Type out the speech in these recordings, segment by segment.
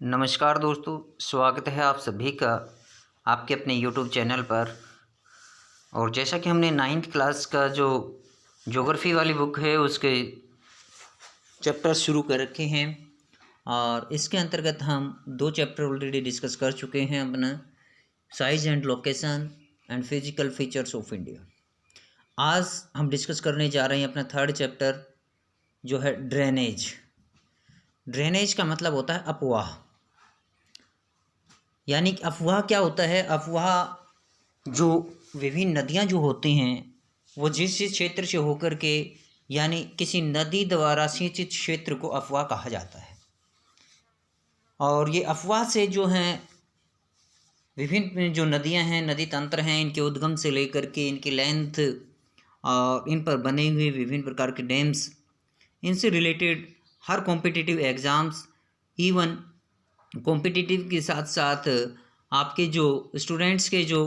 नमस्कार दोस्तों, स्वागत है आप सभी का आपके अपने यूट्यूब चैनल पर। और जैसा कि हमने 9th क्लास का जो ज्योग्राफी वाली बुक है उसके चैप्टर शुरू कर रखे हैं और इसके अंतर्गत हम 2 चैप्टर ऑलरेडी डिस्कस कर चुके हैं अपना size and location and physical features of India. आज हम डिस्कस करने जा रहे हैं अपना 3rd चैप्टर जो है ड्रेनेज। ड्रेनेज का मतलब होता है अपवाह। यानी कि अफवाह क्या होता है? अफवाह जो विभिन्न नदियाँ जो होती हैं वो जिस क्षेत्र से होकर के यानी किसी नदी द्वारा सिंचित क्षेत्र को अफवाह कहा जाता है। और ये अफवाह से जो हैं विभिन्न जो नदियाँ हैं, नदी तंत्र हैं, इनके उद्गम से लेकर के इनकी लेंथ और इन पर बने हुए विभिन्न प्रकार के डैम्स, इनसे रिलेटेड हर कॉम्पिटिटिव एग्ज़ाम्स, इवन कॉम्पिटिटिव के साथ साथ आपके जो स्टूडेंट्स के जो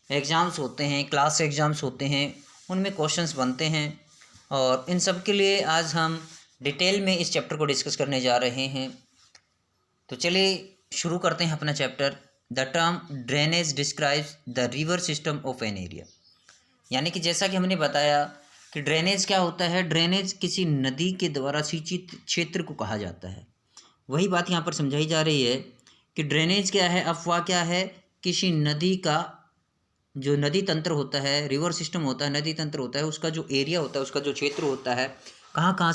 एग्ज़ाम्स होते हैं, क्लास एग्ज़ाम्स होते हैं, उनमें क्वेश्चंस बनते हैं। और इन सब के लिए आज हम डिटेल में इस चैप्टर को डिस्कस करने जा रहे हैं। तो चलिए शुरू करते हैं अपना chapter. The term drainage describes the river system of an area. यानी कि जैसा कि हमने बताया कि ड्रेनेज क्या होता है? ड्रेनेज किसी नदी के द्वारा सिंचित क्षेत्र को कहा जाता है। वही बात यहाँ पर समझाई जा रही है कि ड्रेनेज क्या है, अफवाह क्या है? किसी नदी का जो नदी तंत्र होता है, रिवर सिस्टम होता है, नदी तंत्र होता है, उसका जो एरिया होता है, उसका जो क्षेत्र होता है, कहाँ कहाँ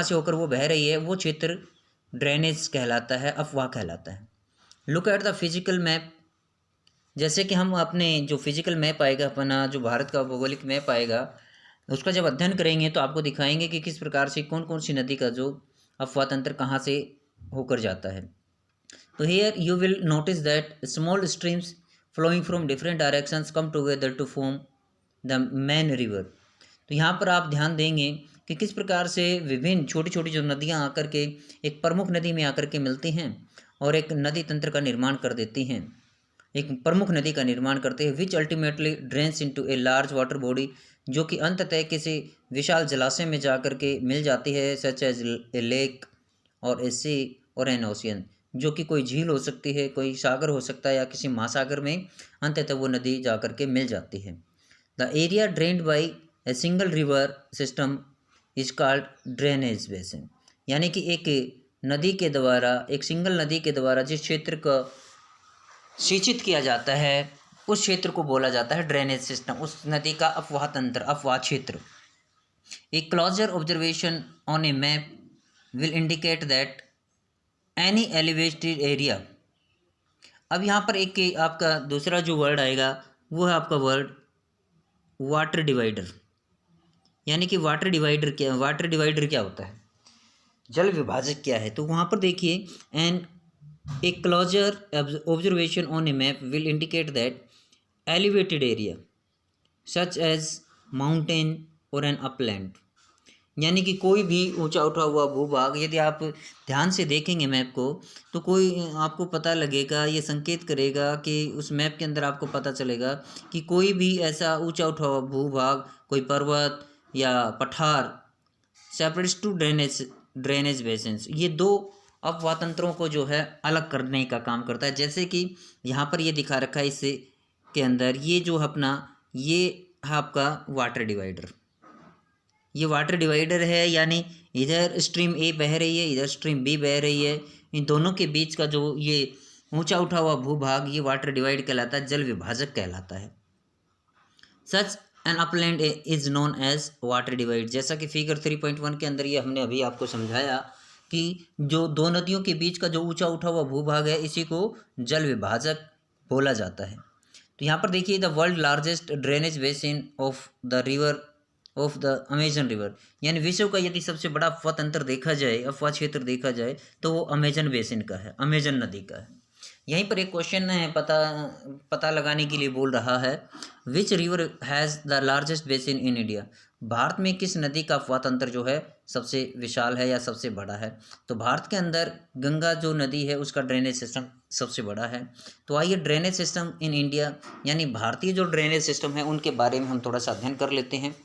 से होकर वो बह रही है, वो क्षेत्र ड्रेनेज कहलाता है, अफवाह कहलाता है। Look at the physical map. जैसे कि हम अपने जो फिजिकल मैप आएगा, अपना जो भारत का भौगोलिक मैप आएगा, उसका जब अध्ययन करेंगे तो आपको दिखाएंगे कि किस प्रकार से कौन कौन सी नदी का जो अफवाह तंत्र कहाँ से होकर जाता है। तो here you will notice that small streams flowing from different directions come together to form the main river. तो यहाँ पर आप ध्यान देंगे कि किस प्रकार से विभिन्न छोटी छोटी जो नदियाँ आकर के एक प्रमुख नदी में आकर के मिलती हैं और एक नदी तंत्र का निर्माण कर देती हैं, एक प्रमुख नदी का निर्माण करते हैं, which ultimately drains into a large water body, जो कि अंततः किसी विशाल जलाशय में जाकर के मिल जाती है, सच एज ए लेक और ए सी और एन ओशियन, जो कि कोई झील हो सकती है, कोई सागर हो सकता है या किसी महासागर में अंततः वो नदी जाकर के मिल जाती है। The area drained by a single river system is called drainage basin. यानी कि एक नदी के द्वारा, एक सिंगल नदी के द्वारा जिस क्षेत्र का सिंचित किया जाता है उस क्षेत्र को बोला जाता है ड्रेनेज सिस्टम, उस नदी का अफवाह तंत्र, अफवाह क्षेत्र। A closer observation on a map will indicate that any elevated area. अब यहाँ पर एक आपका दूसरा जो वर्ड आएगा वो है आपका वर्ड वाटर डिवाइडर। यानी कि वाटर डिवाइडर क्या होता है? जल विभाजक क्या है? तो वहाँ पर देखिए, and a closer observation on a map will indicate that elevated area such as mountain or an upland, यानी कि कोई भी ऊंचा उठा हुआ भूभाग, यदि आप ध्यान से देखेंगे मैप को तो कोई आपको पता लगेगा, ये संकेत करेगा कि उस मैप के अंदर आपको पता चलेगा कि कोई भी ऐसा ऊंचा उठा हुआ भूभाग, कोई पर्वत या पठार सेपरेट्स टू ड्रेनेज बेसिन्स, ये दो अफवाह तंत्रों को जो है अलग करने का काम करता है। जैसे कि यहाँ पर ये दिखा रखा है इससे के अंदर, ये जो अपना ये है आपका वाटर डिवाइडर, ये वाटर डिवाइडर है, यानी इधर स्ट्रीम ए बह रही है, इधर स्ट्रीम बी बह रही है, इन दोनों के बीच का जो ये ऊंचा उठा हुआ भूभाग ये वाटर डिवाइड कहलाता है, जल विभाजक कहलाता है। Such an upland is known as water divide. जैसा कि फिगर 3.1 के अंदर ये हमने अभी आपको समझाया कि जो दो नदियों के बीच का जो ऊंचा उठा हुआ भूभाग है इसी को जल विभाजक बोला जाता है। तो यहाँ पर देखिए, the world largest drainage basin of the river of the Amazon river, यानी विश्व का यदि सबसे बड़ा अफवाह तंत्र देखा जाए, अफवाह क्षेत्र देखा जाए, तो वो अमेजन बेसिन का है, अमेजन नदी का है। यहीं पर एक क्वेश्चन है पता लगाने के लिए बोल रहा है, which river has the largest basin in India. Bharat में किस नदी का अफवाह तंत्र जो है सबसे विशाल है या सबसे बड़ा है? तो भारत के अंदर गंगा जो नदी है उसका ड्रेनेज सिस्टम सबसे बड़ा है। तो आइए ड्रेनेज सिस्टम इन इंडिया, यानी भारतीय जो ड्रेनेज सिस्टम है उनके बारे में हम थोड़ा सा अध्ययन कर लेते हैं।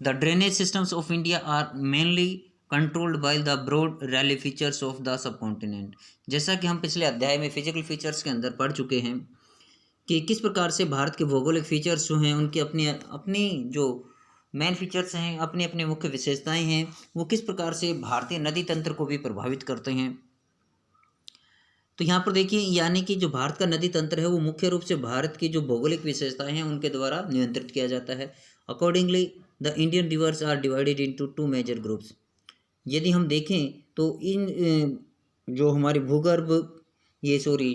The drainage systems of India are mainly controlled by the broad relief features of the subcontinent. जैसा कि हम पिछले अध्याय में फिजिकल फीचर्स के अंदर पढ़ चुके हैं कि किस प्रकार से भारत के भौगोलिक फीचर्स जो हैं उनकी अपनी अपनी जो मेन फीचर्स हैं, अपनी अपनी मुख्य विशेषताएं हैं, वो किस प्रकार से भारतीय नदी तंत्र को भी प्रभावित करते हैं। तो यहाँ पर देखिए, यानी कि जो भारत का नदी तंत्र है वो मुख्य रूप से भारत की जो भौगोलिक विशेषताएं हैं उनके द्वारा नियंत्रित किया जाता है। Accordingly the Indian rivers are divided into two major groups. यदि हम देखें तो इन जो हमारी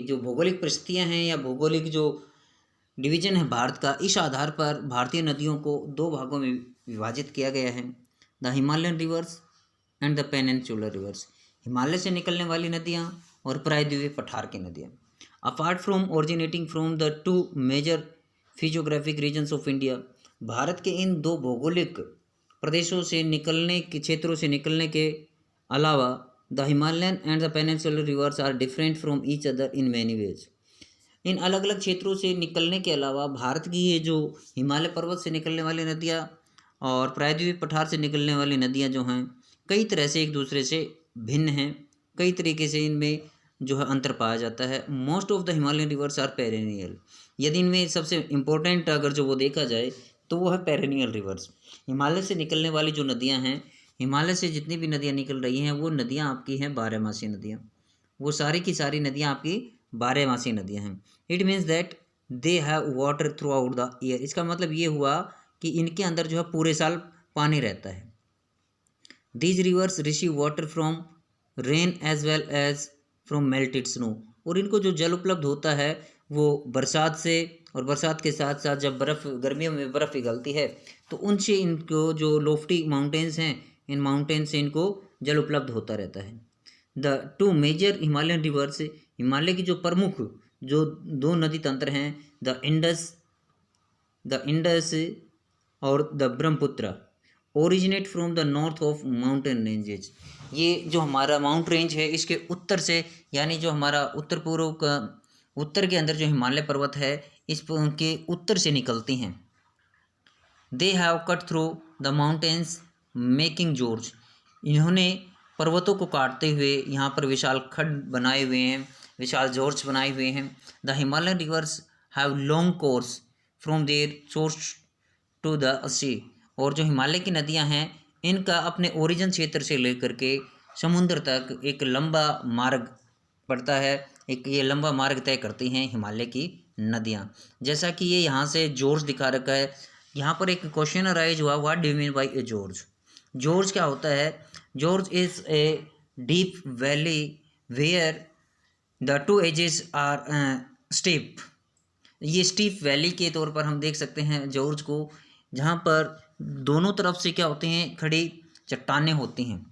जो भौगोलिक परिस्थितियाँ हैं या भौगोलिक जो डिवीजन है भारत का, इस आधार पर भारतीय नदियों को दो भागों में विभाजित किया गया है, the Himalayan rivers and the peninsular rivers. Himalaya से निकलने वाली नदियाँ और प्रायद्वीपीय पठार की नदियाँ। Apart from originating from the two major physiographic regions of India, Bharat के इन दो भौगोलिक प्रदेशों से निकलने के क्षेत्रों से निकलने के अलावा the Himalayan and the peninsular rivers are different from each other in many ways. इन अलग अलग क्षेत्रों से निकलने के अलावा भारत की ये जो हिमालय पर्वत से निकलने वाली नदियाँ और प्रायद्वीपीय पठार से निकलने वाली नदियाँ जो हैं कई तरह से एक दूसरे से भिन्न हैं, कई तरीके से इनमें जो है अंतर पाया जाता है। Most of the Himalayan rivers are perennial. यदि इनमें सबसे इम्पोर्टेंट अगर जो वो देखा जाए तो वो है पेरेनियल रिवर्स। हिमालय से निकलने वाली जो नदियाँ हैं, हिमालय से जितनी भी नदियाँ निकल रही हैं वो नदियाँ आपकी हैं बारहमासी नदियाँ, वो सारी की सारी नदियाँ आपकी बारहमासी नदियाँ हैं। It means that they have water through out the year. इसका मतलब ये हुआ कि इनके अंदर जो है पूरे साल पानी रहता है। These rivers receive water from rain as well as from melted snow. और इनको जो जल उपलब्ध होता है वो बरसात से, और बरसात के साथ साथ जब बर्फ़ गर्मियों में बर्फ़ पिघलती है तो उनसे इनको जो लोफ्टी माउंटेन्स हैं, इन माउंटेन से इनको जल उपलब्ध होता रहता है। The two major Himalayan rivers, Himalaya की जो प्रमुख जो दो नदी तंत्र हैं, द इंडस और the Brahmaputra, originate from the north of mountain ranges. ये जो हमारा माउंट रेंज है इसके उत्तर से, यानी जो हमारा उत्तर पूर्व का उत्तर के अंदर जो हिमालय पर्वत है इस के उत्तर से निकलती हैं। They have cut through the mountains making George. इन्होंने पर्वतों को काटते हुए यहाँ पर विशाल खड्ड बनाए हुए हैं, विशाल जॉर्ज बनाए हुए हैं। The Himalayan rivers have long course from their source to the sea. और जो हिमालय की नदियाँ हैं इनका अपने ओरिजिन क्षेत्र से लेकर के समुद्र तक एक लंबा मार्ग पड़ता है, एक ये लंबा मार्ग तय करती हैं हिमालय की नदियाँ। जैसा कि ये यहाँ से जॉर्ज दिखा रखा है, यहाँ पर एक क्वेश्चन अराइज हुआ, what do you mean by a gorge. Gorge क्या होता है? Gorge is a deep valley where the two edges are steep. ये स्टीप वैली के तौर पर हम देख सकते हैं जॉर्ज को, जहाँ पर दोनों तरफ से क्या होते हैं, खड़ी चट्टानें होती हैं,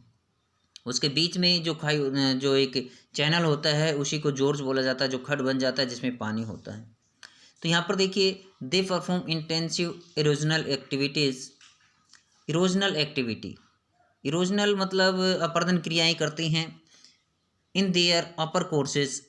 उसके बीच में जो खाई जो एक चैनल होता है उसी को जॉर्ज बोला जाता है, जो खड्ड बन जाता है जिसमें पानी होता है। तो यहाँ पर देखिए, they perform intensive erosional activities. Erosional मतलब अपरदन क्रियाएं करती हैं इन देयर अपर कोर्सेज।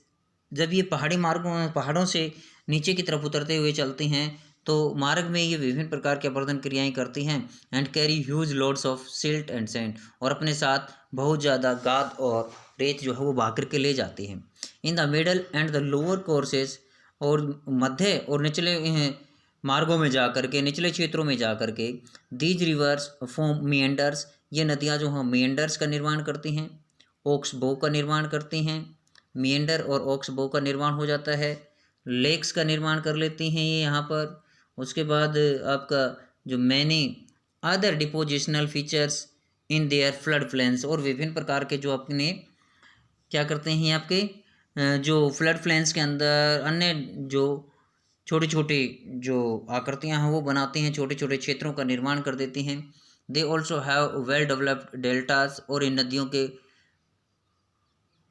जब ये पहाड़ी मार्गों पहाड़ों से नीचे की तरफ उतरते हुए चलती हैं तो मार्ग में ये विभिन्न प्रकार की अपरदन क्रियाएं करती हैं। And carry huge loads of silt and sand, और अपने साथ बहुत ज़्यादा गाद और रेत जो है वो बहा करके ले जाती हैं। In the middle and the lower courses, और मध्य और निचले मार्गों में जा कर के, निचले क्षेत्रों में जा कर के, दीज रिवर्स फॉर्म मिएंडर्स। ये नदियाँ जो हैं मिएंडर्स का निर्माण करती हैं, ओक्स बो का निर्माण करती हैं। मिएंडर और ओक्स बो का निर्माण हो जाता है, लेक्स का निर्माण कर लेती हैं ये यहाँ पर। उसके बाद आपका जो many other depositional features in their flood plains, और विभिन्न प्रकार के जो अपने क्या करते हैं आपके जो फ्लड प्लेन्स के अंदर अन्य जो छोटी छोटी जो आकृतियाँ हैं वो बनाती हैं, छोटे छोटे क्षेत्रों का निर्माण कर देती हैं। They also have well developed deltas, और इन नदियों के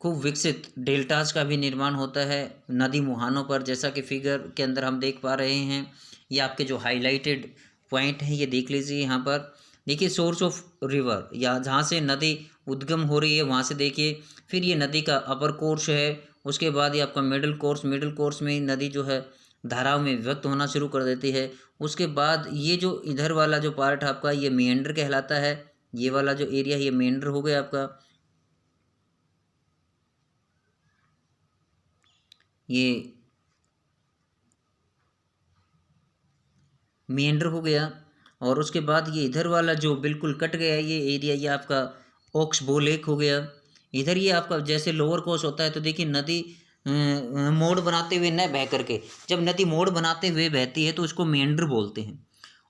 खूब विकसित डेल्टास का भी निर्माण होता है नदी मुहानों पर, जैसा कि फिगर के अंदर हम देख पा रहे हैं। ये आपके जो हाईलाइटेड पॉइंट हैं ये देख लीजिए। यहाँ पर देखिए सोर्स ऑफ रिवर, या जहाँ से नदी उद्गम हो रही है वहाँ से देखिए, फिर ये नदी का अपर कोर्स है, उसके बाद ये आपका मिडिल कोर्स में नदी जो है धाराओं में विभक्त होना शुरू कर देती है। उसके बाद ये जो इधर वाला जो पार्ट आपका ये मिएंडर कहलाता है, ये वाला जो एरिया है ये मेंढर हो गया आपका, ये मेंढर हो गया। और उसके बाद ये इधर वाला जो बिल्कुल कट गया ये एरिया, ये आपका ओक्सबो लेक हो गया। इधर ये आपका जैसे लोअर कोर्स होता है तो देखिए नदी मोड़ बनाते हुए न बह करके, जब नदी मोड़ बनाते हुए बहती है तो उसको मेंढर बोलते हैं।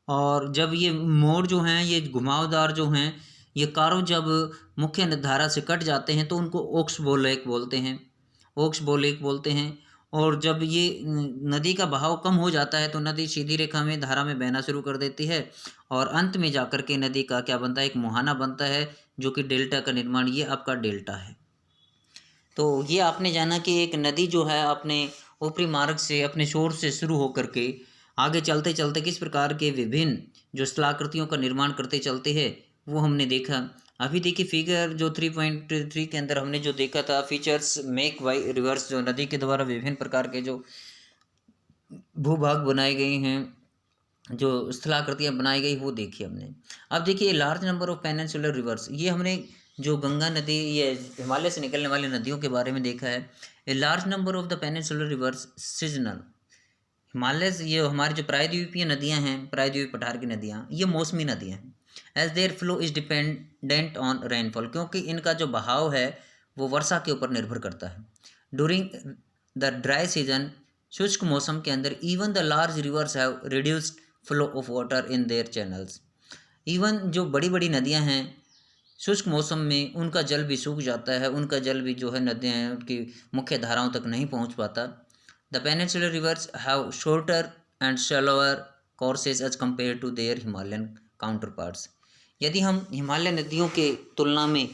और जब ये मोड़ जो हैं ये घुमावदार जो हैं ये कारों जब मुख्य धारा से कट जाते हैं तो उनको ओक्सबो लेक बोलते हैं, ओक्सबो लेक बोलते हैं। और जब ये नदी का बहाव कम हो जाता है तो नदी सीधी रेखा में धारा में बहना शुरू कर देती है और अंत में जाकर के नदी का क्या बनता है, एक मुहाना बनता है जो कि डेल्टा का निर्माण, ये आपका डेल्टा है। तो ये आपने जाना कि एक नदी जो है अपने ऊपरी मार्ग से अपने शोर से शुरू होकर के आगे चलते चलते किस प्रकार के विभिन्न जो स्थलाकृतियों का निर्माण करते चलते हैं वो हमने देखा। अभी देखिए फिगर जो 3.3 के अंदर हमने जो देखा था, फीचर्स मेक बाई रिवर्स, जो नदी के द्वारा विभिन्न प्रकार के जो भूभाग बनाए गए हैं, जो स्थलाकृतियाँ बनाई गई वो देखी हमने। अब देखिए large number of peninsular reverse, ये हमने जो गंगा नदी ये हिमालय से निकलने वाली नदियों के बारे में देखा है। A large number of the peninsular reverse seasonal, Himalaya से ये हमारी जो प्रायद्वीपीय नदियां हैं, प्रायद्वीपीय पठार की नदियां, ये मौसमी नदियां हैं। As their flow is dependent on rainfall, क्योंकि इनका जो बहाव है वो वर्षा के ऊपर निर्भर करता है। ड्यूरिंग द ड्राई सीजन, शुष्क मौसम के अंदर, even the large reverse have reduced flow of water in their channels, even जो बड़ी बड़ी नदियां हैं शुष्क मौसम में उनका जल भी सूख जाता है, उनका जल भी जो है नदियाँ हैं उनकी मुख्य धाराओं तक नहीं पहुंच पाता। The peninsular rivers have shorter and shallower courses as compare to their Himalayan counterparts. यदि हम हिमालय नदियों के तुलना में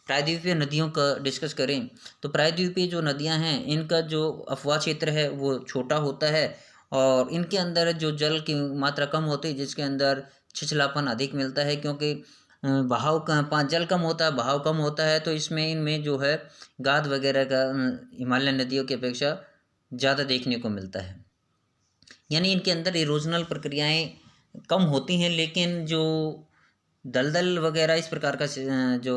प्रायद्वीपीय नदियों का डिस्कस करें तो प्रायद्वीपीय जो नदियां हैं इनका जो अफवाह क्षेत्र है वो छोटा होता है और इनके अंदर जो जल की मात्रा कम होती है जिसके अंदर छिछलापन अधिक मिलता है, क्योंकि बहाव का जल कम होता है, बहाव कम होता है, तो इसमें इनमें जो है गाद वगैरह का हिमालय नदियों की अपेक्षा ज़्यादा देखने को मिलता है। यानी इनके अंदर इरोजनल प्रक्रियाएं कम होती हैं, लेकिन जो दलदल वगैरह इस प्रकार का जो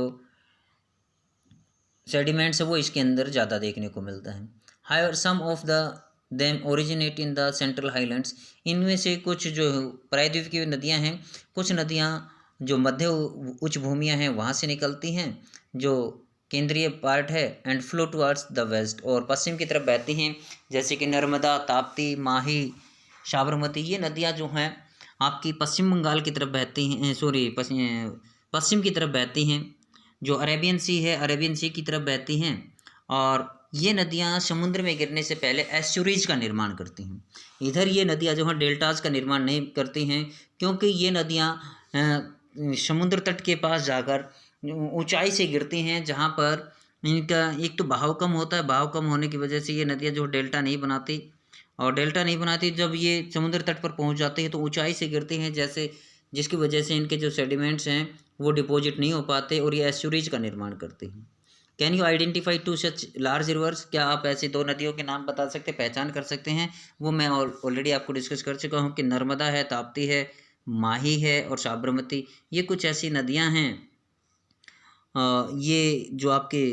सेडिमेंट्स है वो इसके अंदर ज़्यादा देखने को मिलता है। Higher some of the them originate in the central highlands, इनमें से कुछ जो प्रायद्वीप की नदियां हैं, कुछ नदियां जो मध्य उच्च भूमियाँ हैं वहाँ से निकलती हैं जो केंद्रीय पार्ट है, and flow towards the west, और पश्चिम की तरफ बहती हैं जैसे कि नर्मदा, ताप्ती, माही, साबरमती। ये नदियाँ जो हैं आपकी पश्चिम बंगाल की तरफ बहती हैं, पश्चिम की तरफ बहती हैं। जो अरेबियन सी है, अरेबियन सी की तरफ बहती हैं और ये नदियाँ समुद्र में गिरने से पहले एस्चुरीज का निर्माण करती हैं। इधर ये नदियाँ जो हैं डेल्टाज का निर्माण नहीं करती हैं, क्योंकि ये नदियाँ समुद्र तट के पास जाकर ऊंचाई से गिरती हैं जहाँ पर इनका एक तो बहाव कम होता है, बहाव कम होने की वजह से ये नदियाँ जो डेल्टा नहीं बनाती, और डेल्टा नहीं बनाती जब ये समुद्र तट पर पहुँच जाती है तो ऊंचाई से गिरती हैं, जैसे जिसकी वजह से इनके जो सेडिमेंट्स हैं वो डिपॉजिट नहीं हो पाते और ये एस्चुरीज का निर्माण करते हैं। Can you identify two such large rivers, क्या आप ऐसी दो नदियों के नाम बता सकते, पहचान कर सकते हैं? वो मैं ऑलरेडी आपको डिस्कस कर चुका हूँ कि नर्मदा है, ताप्ती है, माही है और साबरमती। ये कुछ ऐसी नदियाँ हैं ये जो आपके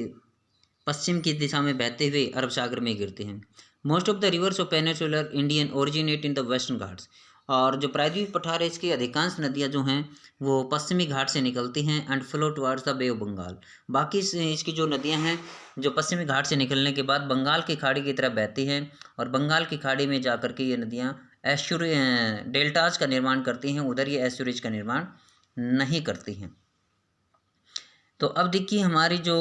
पश्चिम की दिशा में बहते हुए अरब सागर में गिरते हैं। Most of the reverse of peninsular Indian originate in the western Ghats, और जो प्रायद्वीप पठार है इसकी अधिकांश नदियाँ जो हैं वो पश्चिमी घाट से निकलती हैं and flow towards the Bay of Bengal. बाकी इसकी जो नदियाँ हैं जो पश्चिमी घाट से निकलने के बाद बंगाल की खाड़ी की तरफ बहती हैं और बंगाल की खाड़ी में जाकर के ये नदियाँ डेल्टाज का निर्माण करती हैं, उधर ये एस्चुरीज का निर्माण नहीं करती हैं। तो अब देखिए हमारी जो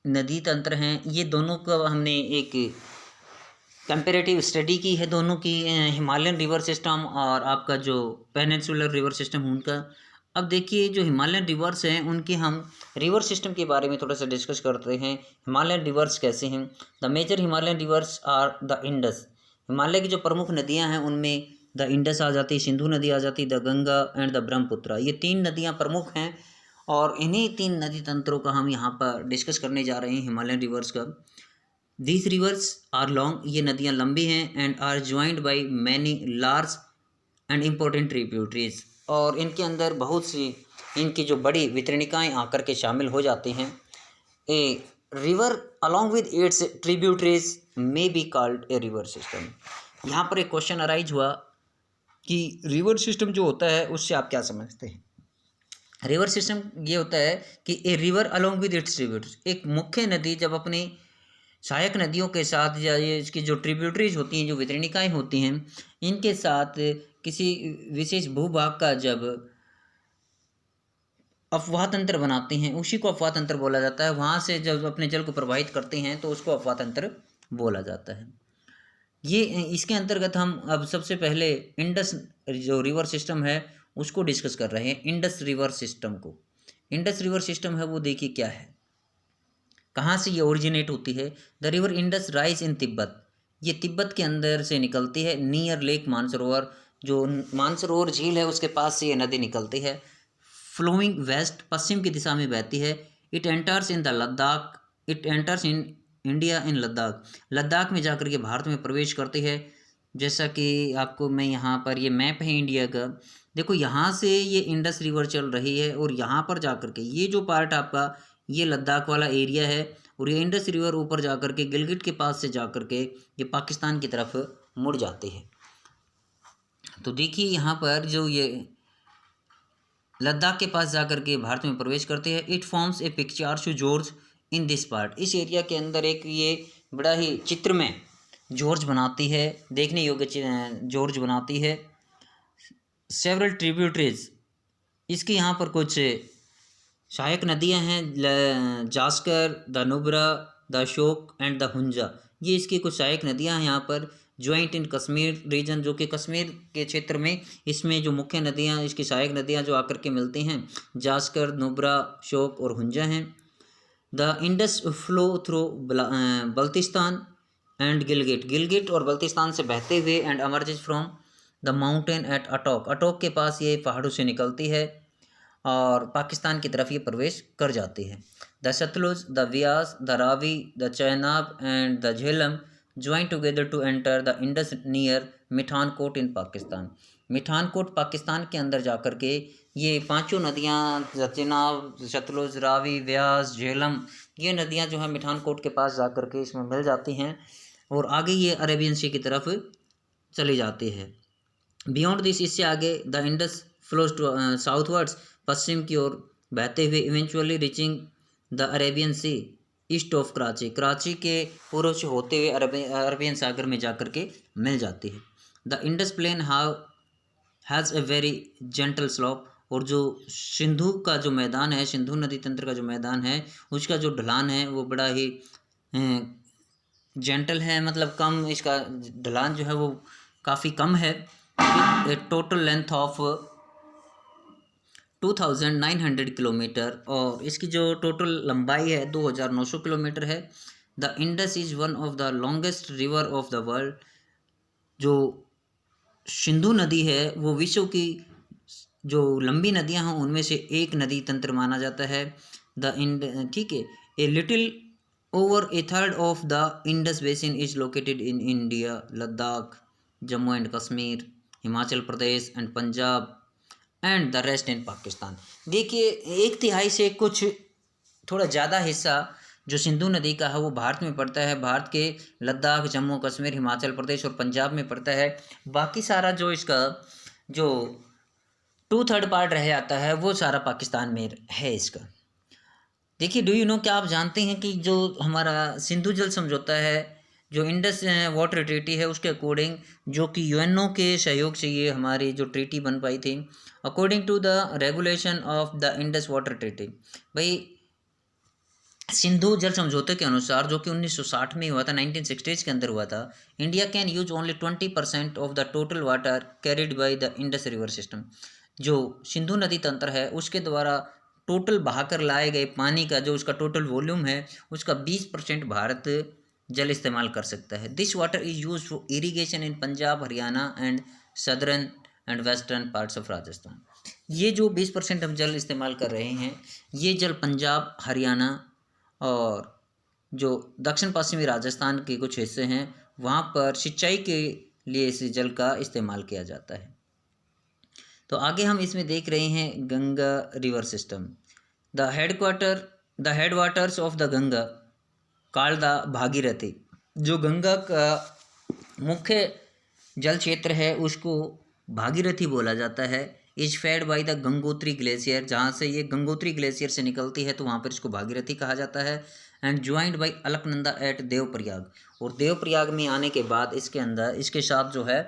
नदी तंत्र हैं ये दोनों का हमने एक कंपेरेटिव स्टडी की है, दोनों की, हिमालयन रिवर सिस्टम और आपका जो पेनिनसुलर रिवर सिस्टम उनका। अब देखिए जो हिमालयन रिवर्स हैं उनके हम रिवर सिस्टम के बारे में थोड़ा सा डिस्कस करते हैं। हिमालयन रिवर्स कैसे हैं? The major Himalayan rivers are the Indus, Himalaya की जो प्रमुख नदियां हैं उनमें द इंडस आ जाती, सिंधु नदी आ जाती, the Ganga and the Brahmaputra. ये तीन नदियाँ प्रमुख हैं और इन्हीं तीन नदी तंत्रों का हम यहाँ पर डिस्कस करने जा रहे हैं हिमालयन रिवर्स का। दीज रिवर्स आर लॉन्ग, ये नदियाँ लंबी हैं, and are joined by many large and important tributaries, और इनके अंदर बहुत सी इनकी जो बड़ी वितरणिकाएँ आकर के शामिल हो जाती हैं। A river along with its tributaries may be called a river system. यहाँ पर एक क्वेश्चन अराइज हुआ कि रिवर सिस्टम जो होता है उससे आप क्या समझते हैं। रिवर सिस्टम ये होता है कि a river along with its tributaries, एक मुख्य नदी जब अपनी सहायक नदियों के साथ या ये इसकी जो ट्रिब्यूटरीज होती हैं, जो वितरणिकाएँ होती हैं, इनके साथ किसी विशेष भूभाग का जब अफवाह तंत्र बनाते हैं, उसी को अफवाह तंत्र बोला जाता है। वहाँ से जब अपने जल को प्रवाहित करते हैं तो उसको अफवाह तंत्र बोला जाता है। ये इसके अंतर्गत हम अब सबसे पहले इंडस जो रिवर सिस्टम है उसको डिस्कस कर रहे हैं, इंडस रिवर सिस्टम को। इंडस रिवर सिस्टम है वो देखिए क्या है, कहाँ से ये ओरिजिनेट होती है। The river Indus rise in Tibet, ये तिब्बत के अंदर से निकलती है। नियर लेक मानसरोवर, जो मानसरोवर झील है उसके पास से ये नदी निकलती है। फ्लोइंग वेस्ट, पश्चिम की दिशा में बहती है। It enters in the Ladakh, it enters in India in Ladakh, Ladakh में जाकर के भारत में प्रवेश करती है। जैसा कि आपको मैं यहाँ पर ये मैप है इंडिया का, देखो यहाँ से ये इंडस रिवर चल रही है और यहाँ पर जाकर के ये जो पार्ट आपका ये लद्दाख वाला एरिया है और ये इंडस रिवर ऊपर जाकर के गिलगिट के पास से जाकर के ये पाकिस्तान की तरफ मुड़ जाती है। तो देखिए यहाँ पर जो ये लद्दाख के पास जाकर के भारत में प्रवेश करते हैं। It forms a picture George in this part, इस एरिया के अंदर एक ये बड़ा ही चित्र में जॉर्ज बनाती है, देखने योग्य जॉर्ज बनाती है। सेवरल ट्रिब्यूटरीज, इसकी यहाँ पर कुछ सहायक नदियाँ हैं, जास्कर, द नुब्रा, द शोक एंड द हुंजा, ये इसकी कुछ सहायक नदियाँ हैं यहाँ पर। ज्वाइंट इन कश्मीर रीजन, जो कि कश्मीर के क्षेत्र में इसमें जो मुख्य नदियाँ, इसकी सहायक नदियाँ जो आकर के मिलती हैं, जास्कर, नुब्रा, शोक और हुंजा हैं। The Indus flow through Baltistan and Gilgit, Gilgit और बल्तिस्तान से बहते हुए and emerges from the mountain at Attock, Attock के पास ये पहाड़ों से निकलती है और पाकिस्तान की तरफ ये प्रवेश कर जाती है। The Sutlej, the Beas, the Ravi, the Chenab and the Jhelum join together to enter the Indus near Mithankot in Pakistan, Mithankot Pakistan के अंदर जाकर के ये पांचों नदियाँ चेनाब, सतलुज, रावी, व्यास, झेलम, ये नदियाँ जो है मिठानकोट के पास जाकर के इसमें मिल जाती हैं और आगे ये अरेबियन सी की तरफ चली जाती है। बियॉन्ड दिस, इससे आगे the Indus flows to southwards, पश्चिम की ओर बहते हुए eventually reaching the Arabian sea east of Karachi, Karachi के पूर्व से होते हुए अरबियन सागर में जाकर के मिल जाती है। The Indus plain has a very gentle slope, और जो सिंधु का जो मैदान है, सिंधु नदी तंत्र का जो मैदान है उसका जो ढलान है वो बड़ा ही जेंटल है, मतलब कम, इसका ढलान जो है वो काफ़ी कम है। टोटल लेंथ ऑफ 2900 किलोमीटर, और इसकी जो टोटल लंबाई है 2900 किलोमीटर है। The Indus is one of the longest river of the world, जो सिंधु नदी है वो विश्व की जो लंबी नदियां हैं उनमें से एक नदी तंत्र माना जाता है। ठीक है, a little over A third of the Indus basin is located in India, Ladakh, Jammu and Kashmir, Himachal Pradesh and Punjab and the rest in Pakistan. देखिए 1/3 से कुछ थोड़ा ज़्यादा हिस्सा जो सिंधु नदी का है वो भारत में पड़ता है, भारत के लद्दाख, जम्मू कश्मीर, हिमाचल प्रदेश और पंजाब में पड़ता है। बाकी सारा जो इसका जो 2/3 पार्ट रह जाता है वो सारा पाकिस्तान में है इसका। देखिए डू यू नो, क्या आप जानते हैं कि जो हमारा सिंधु जल समझौता है, जो इंडस वाटर ट्रीटी है, उसके अकॉर्डिंग, जो कि यूएनओ के सहयोग से ये हमारी जो ट्रीटी बन पाई थी, according to the regulation of the Indus water treaty, भाई सिंधु जल समझौते के अनुसार, जो कि 1960 में हुआ था, 1960s के अंदर हुआ था, India can use only 20% of the total water carried by the Indus river system. जो सिंधु नदी तंत्र है उसके द्वारा टोटल बहाकर लाए गए पानी का जो उसका टोटल वॉल्यूम है उसका 20% भारत जल इस्तेमाल कर सकता है। This water is use for irrigation in Punjab, Haryana and southern and western parts of Rajasthan. ये जो 20% हम जल इस्तेमाल कर रहे हैं, ये जल पंजाब, हरियाणा और जो दक्षिण पश्चिमी राजस्थान के कुछ हिस्से हैं वहाँ पर सिंचाई के लिए इस जल का इस्तेमाल किया जाता है। तो आगे हम इसमें देख रहे हैं Ganga river system. The head waters of the Ganga called the Bhagirathi. जो गंगा का मुख्य जल क्षेत्र है उसको भागीरथी बोला जाता है। Is fed by the Gangotri glacier, जहाँ से ये गंगोत्री ग्लेशियर से निकलती है तो वहाँ पर इसको भागीरथी कहा जाता है। And joined by Alaknanda at Devprayag, और देवप्रयाग में आने के बाद इसके अंदर इसके साथ जो है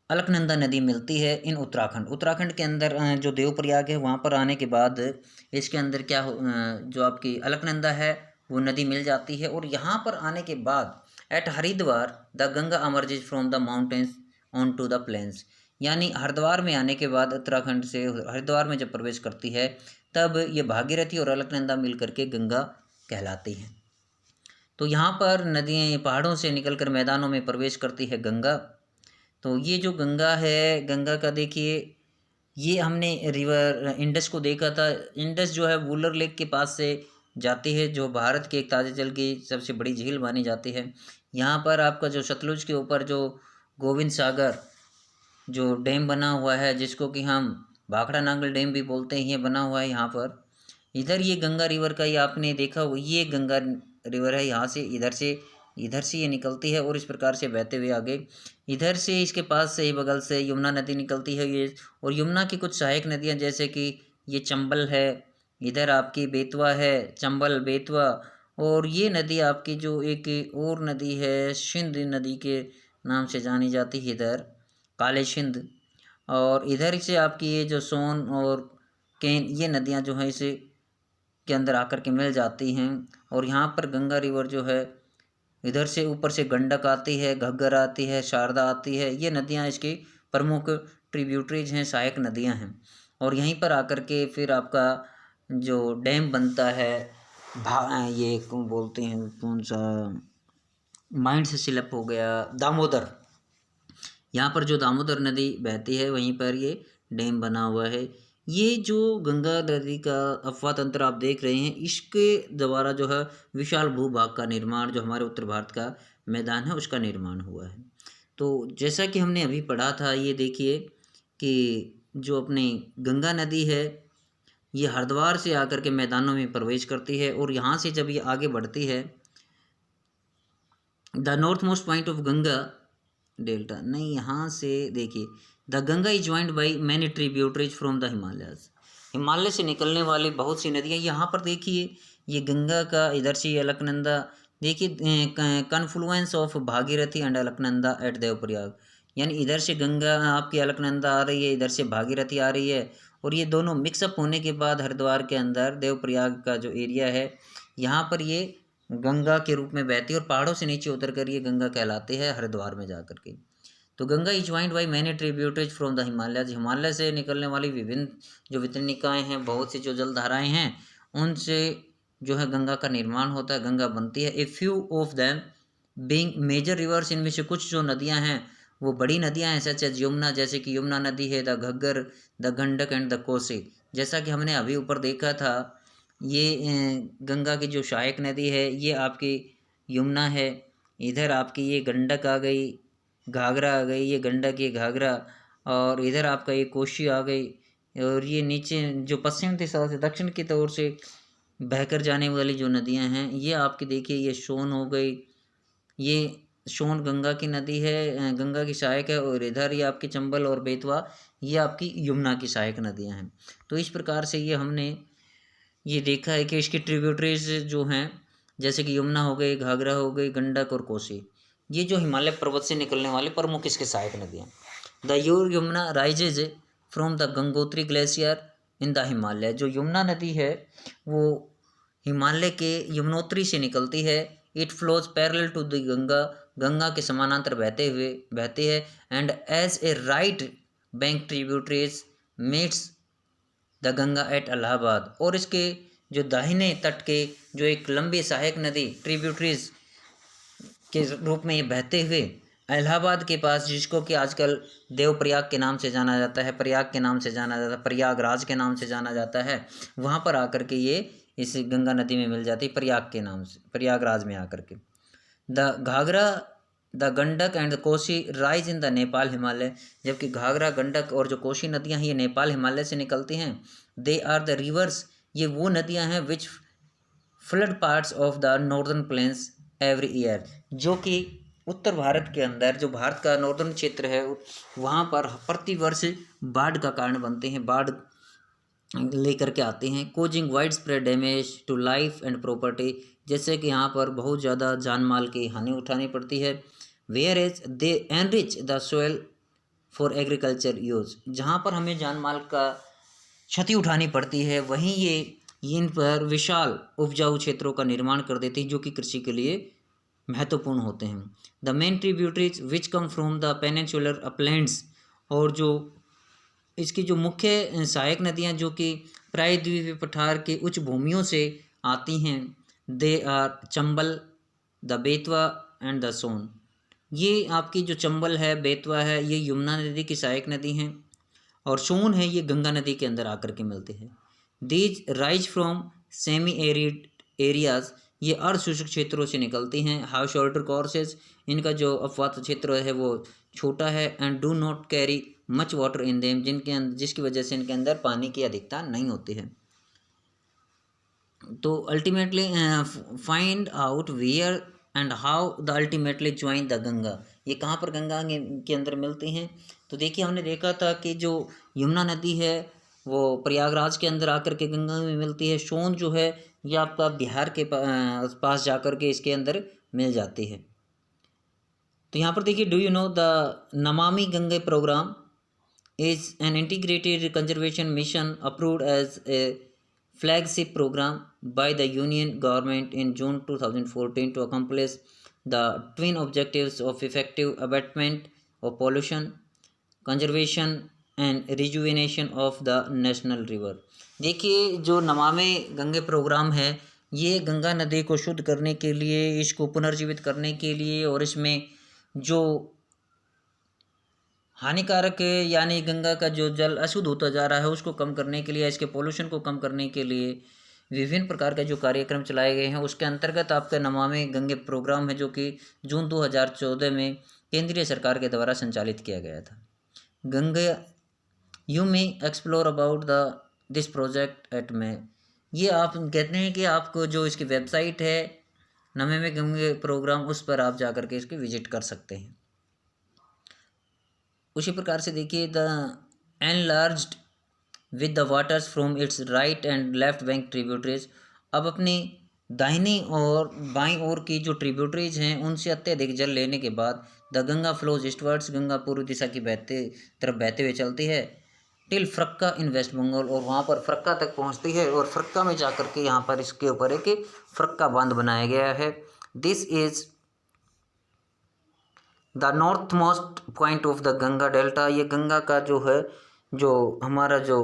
अलकनंदा नदी मिलती है इन उत्तराखंड के अंदर। जो देवप्रयाग है वहाँ पर आने के बाद इसके अंदर जो आपकी अलकनंदा है वो नदी मिल जाती है। और यहाँ पर आने के बाद at Haridwar the Ganga emerges from the mountains on to the plains, यानी हरिद्वार में आने के बाद उत्तराखंड से हरिद्वार में जब प्रवेश करती है तब ये भागीरथी और अलकनंदा मिल करके गंगा कहलाती है। तो यहाँ पर नदियाँ पहाड़ों से निकलकर मैदानों में प्रवेश करती है गंगा। तो ये जो गंगा है, गंगा का देखिए, ये हमने रिवर इंडस को देखा था। इंडस जो है वुलर लेक के पास से जाती है, जो भारत के एक ताज़े जल की सबसे बड़ी झील मानी जाती है। यहाँ पर आपका जो सतलुज के ऊपर जो गोविंद सागर जो डैम बना हुआ है, जिसको कि हम भाखड़ा नांगल डैम भी बोलते हैं, ये बना हुआ है यहाँ पर। इधर ये गंगा रिवर का ये आपने देखा हो, ये गंगा रिवर है। यहाँ से इधर से ये निकलती है और इस प्रकार से बहते हुए आगे इधर से इसके पास से ही बगल से यमुना नदी निकलती है ये। और यमुना की कुछ सहायक नदियाँ जैसे कि ये चंबल है, इधर आपकी बेतवा है, चंबल बेतवा। और ये नदी आपकी जो एक और नदी है सिंध नदी के नाम से जानी जाती है, इधर काले सिंध। और इधर से आपकी ये जो सोन और केन, ये नदियाँ जो हैं इसे के अंदर आकर के मिल जाती हैं। और यहाँ पर गंगा रिवर जो है इधर से ऊपर से गंडक आती है, घग्गर आती है, शारदा आती है। ये नदियाँ इसकी प्रमुख ट्रिब्यूटरीज हैं, सहायक नदियाँ हैं। और यहीं पर आकर के फिर आपका जो डैम बनता है ये कौन बोलते हैं, कौन सा माइंड से स्लिप हो गया, दामोदर। यहाँ पर जो दामोदर नदी बहती है वहीं पर ये डैम बना हुआ है। ये जो गंगा नदी का अफवाह तंत्र आप देख रहे हैं, इसके द्वारा जो है विशाल भूभाग का निर्माण, जो हमारे उत्तर भारत का मैदान है उसका निर्माण हुआ है। तो जैसा कि हमने अभी पढ़ा था, ये देखिए कि जो अपनी गंगा नदी है ये हरिद्वार से आकर के मैदानों में प्रवेश करती है। और यहाँ से जब ये आगे बढ़ती है, the north most point of Ganga delta, नहीं, यहाँ से देखिए, the Ganga is joined by many tributaries from the Himalayas. Himalaya से निकलने वाली बहुत सी नदियाँ यहाँ पर देखिए, ये गंगा का इधर से ये अलकनंदा देखिए, confluence of Bhagirathi and Alaknanda at Devprayag, यानी इधर से गंगा आपकी अलकनंदा आ रही है, इधर से भागीरथी आ रही है। और ये दोनों मिक्सअप होने के बाद हरिद्वार के अंदर देवप्रयाग का जो एरिया है यहाँ पर ये गंगा के रूप में बहती है। और पहाड़ों से नीचे उतर कर ये गंगा कहलाती है हरिद्वार में जाकर के। तो Ganga is joined by many tributaries from the Himalayas, Himalaya से निकलने वाली विभिन्न जो वितरणिकाएँ हैं, बहुत सी जो जलधाराएँ हैं, उनसे जो है गंगा का निर्माण होता है, गंगा बनती है। A few of them being major rivers, इनमें से कुछ जो नदियाँ हैं वो बड़ी नदियाँ हैं, सच एज यमुना, जैसे कि यमुना नदी है, the Ghaggar, the Gandak and the Kosi. जैसा कि हमने अभी ऊपर देखा था, ये गंगा की जो सहायक नदी है ये आपकी यमुना है, इधर आपकी ये गंडक आ गई, घाघरा आ गई, ये गंडक, ये घाघरा, और इधर आपका ये कोशी आ गई। और ये नीचे जो पश्चिम दिशा से दक्षिण की तरफ से बहकर जाने वाली जो नदियां हैं ये आपकी देखिए, ये सोन हो गई, ये सोन गंगा की नदी है, गंगा की सहायक है। और इधर ये आपकी चंबल और बेतवा ये आपकी यमुना की सहायक नदियां हैं। तो इस प्रकार से ये हमने ये देखा है कि इसकी ट्रिब्यूटरीज जो हैं, जैसे कि यमुना हो गई, घाघरा हो गई, गंडक और कोसी, ये जो हिमालय पर्वत से निकलने वाले प्रमुख इसके सहायक नदियाँ। The Yamuna rises from the Gangotri glacier in the Himalaya. जो यमुना नदी है वो हिमालय के यमुनोत्री से निकलती है। It flows parallel to the Ganga, Ganga के समानांतर बहती है। And as a right bank tributaries meets the Ganga at Allahabad, और इसके जो दाहिने तट के जो एक लंबी सहायक नदी ट्रिब्यूटरीज के रूप में ये बहते हुए इलाहाबाद के पास, जिसको कि आजकल देवप्रयाग के नाम से जाना जाता है, प्रयाग के नाम से जाना जाता है, प्रयागराज के नाम से जाना जाता है, वहाँ पर आकर के ये इस गंगा नदी में मिल जाती है प्रयाग के नाम से, प्रयागराज में आकर के। The Ghaghra the Gandak and the Kosi rise in the Nepal Himalaya, जबकि घाघरा, गंडक और जो कोसी नदियाँ हैं ये नेपाल हिमालय से निकलती हैं। दे आर द रिवर्स, ये वो नदियाँ हैं which flood parts of the northern plains every year, जो कि उत्तर भारत के अंदर, जो भारत का नॉर्दर्न क्षेत्र है वहाँ पर प्रतिवर्ष बाढ़ का कारण बनते हैं, बाढ़ लेकर के आते हैं। Causing widespread damage to life and property, जैसे कि यहाँ पर बहुत ज़्यादा जान माल की हानि उठानी पड़ती है। Whereas they enrich the soil for agriculture use, जहाँ पर हमें जान माल का क्षति उठानी पड़ती है वहीं ये इन पर विशाल उपजाऊ क्षेत्रों का निर्माण कर देते हैं जो कि कृषि के लिए महत्वपूर्ण होते हैं। The main tributaries which come from the peninsular Uplands, और जो इसकी जो मुख्य सहायक नदियाँ जो कि प्रायद्वीपीय पठार के उच्च भूमियों से आती हैं, they are Chambal, the Betwa and the Son. ये आपकी जो चंबल है, बेतवा है, ये यमुना नदी की सहायक नदी हैं, और सोन है ये गंगा नदी के अंदर आकर के मिलते हैं। These rise from semi arid areas, ये अर्धशुष्क क्षेत्रों से निकलती हैं। हाउ शॉर्टर कोर्सेज, इनका जो अपवात क्षेत्र है वो छोटा है। And do not carry much water in them, जिसकी वजह से इनके अंदर पानी की अधिकता नहीं होती है। तो ultimately find out where and how the ultimately join the Ganga, ये कहाँ पर गंगा के अंदर मिलती हैं। तो देखिए हमने देखा था कि जो यमुना नदी है वो प्रयागराज के अंदर आकर के गंगा में मिलती है। सोन जो है ये आपका बिहार के पास जाकर के इसके अंदर मिल जाती है। तो यहाँ पर देखिए, do you know the Namami Gange programme is an integrated conservation mission approved as a flagship program by the Union government in June 2014 to accomplish the twin objectives of effective abatement of pollution, conservation and rejuvenation of the national river। देखिए जो Namami Gange programme है ये गंगा नदी को शुद्ध करने के लिए, इसको पुनर्जीवित करने के लिए, और इसमें जो हानिकारक यानी गंगा का जो जल अशुद्ध होता जा रहा है उसको कम करने के लिए, इसके पोल्यूशन को कम करने के लिए विभिन्न प्रकार के जो कार्यक्रम चलाए गए हैं उसके अंतर्गत आपका नमामि गंगे प्रोग्राम है जो कि जून 2014 में केंद्रीय सरकार के द्वारा संचालित किया गया था। Ganga you may explore about the this project at में, ये आप कहते हैं कि आपको जो इसकी वेबसाइट है नमामि गंगे प्रोग्राम उस पर आप जाकर के इसकी विजिट कर सकते हैं। उसी प्रकार से देखिए the enlarged with the waters from its right and left bank tributaries, अब अपनी दाहिनी और बाईं ओर की जो ट्रिब्यूटरीज हैं उनसे अत्यधिक जल लेने के बाद the Ganga flows eastwards, Ganga पूर्व दिशा की तरफ बहते हुए चलती है टिल फ्रक्का इन वेस्ट बंगाल, और वहाँ पर फ्रक्का तक पहुँचती है और फ्रक्का में जाकर के यहाँ पर इसके ऊपर एक फ्रक्का बांध बनाया गया है। This is the north most point of the Ganga delta, ये गंगा का जो है जो हमारा जो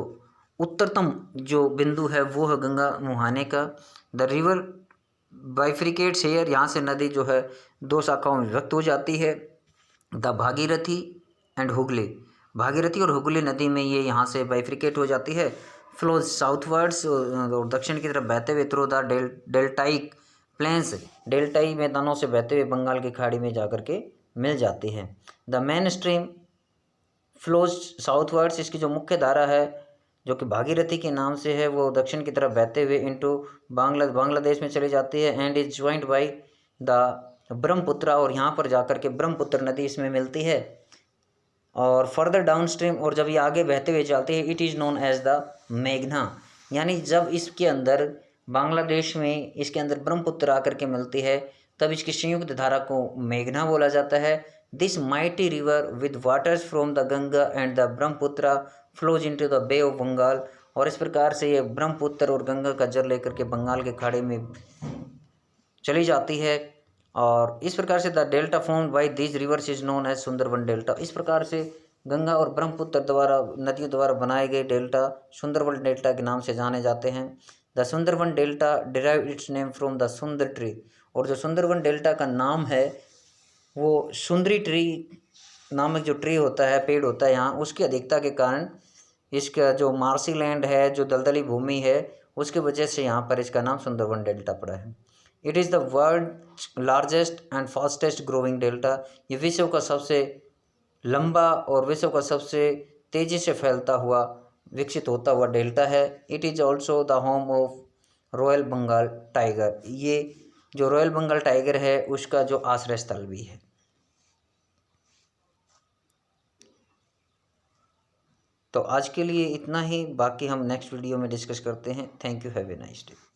उत्तरतम जो बिंदु है वो है गंगा मुहाने का। द रिवर बाइफ्रिकेट्स हेयर, यहाँ से नदी जो है दो शाखाओं में विभक्त हो जाती है। द भागीरथी एंड हुगली, भागीरथी और हुगली नदी में ये यहाँ से बाइफ्रिकेट हो जाती है। फ्लोज साउथवर्ड्स, और दक्षिण की तरफ बहते हुए थ्रू द डेल्टाइक प्लेन्स, डेल्टाई मैदानों से बहते हुए बंगाल की खाड़ी में जाकर के मिल जाती है। The main stream flows southwards, इसकी जो मुख्य धारा है जो कि भागीरथी के नाम से है वो दक्षिण की तरफ बहते हुए इनटू बांग्लादेश में चली जाती है and is joined by the Brahmaputra, और यहाँ पर जाकर के ब्रह्मपुत्र नदी इसमें मिलती है। और फर्दर डाउन स्ट्रीम, और जब ये आगे बहते हुए चलती है it is known as the मेघना, यानी जब इसके अंदर बांग्लादेश में इसके अंदर ब्रह्मपुत्र आकर के मिलती है तब इसकी संयुक्त धारा को मेघना बोला जाता है। This mighty river with waters from the Ganga and the Brahmaputra flows into the Bay of Bengal, और इस प्रकार से ये ब्रह्मपुत्र और गंगा का जल लेकर के बंगाल के खाड़ी में चली जाती है। और इस प्रकार से the delta formed by this rivers is known as Sundarban delta, इस प्रकार से गंगा और ब्रह्मपुत्र द्वारा नदियों द्वारा बनाए गए डेल्टा सुंदरवन डेल्टा के नाम से जाने जाते हैं। The Sundarban delta derive its name from the sundar tree, और जो सुंदरवन डेल्टा का नाम है वो सुंदरी ट्री नामक जो ट्री होता है, पेड़ होता है यहाँ, उसकी अधिकता के कारण इसका जो मार्सी लैंड है, जो दलदली भूमि है, उसके वजह से यहाँ पर इसका नाम सुंदरवन डेल्टा पड़ा है। It is the world largest and fastest growing delta. ये विश्व का सबसे लंबा और विश्व का सबसे तेज़ी से फैलता हुआ विकसित होता हुआ डेल्टा है। It is also the home of royal Bengal tiger. ये जो रॉयल बंगाल टाइगर है उसका जो आश्रय स्थल भी है। तो आज के लिए इतना ही, बाकी हम नेक्स्ट वीडियो में डिस्कस करते हैं। Thank you, have a nice day.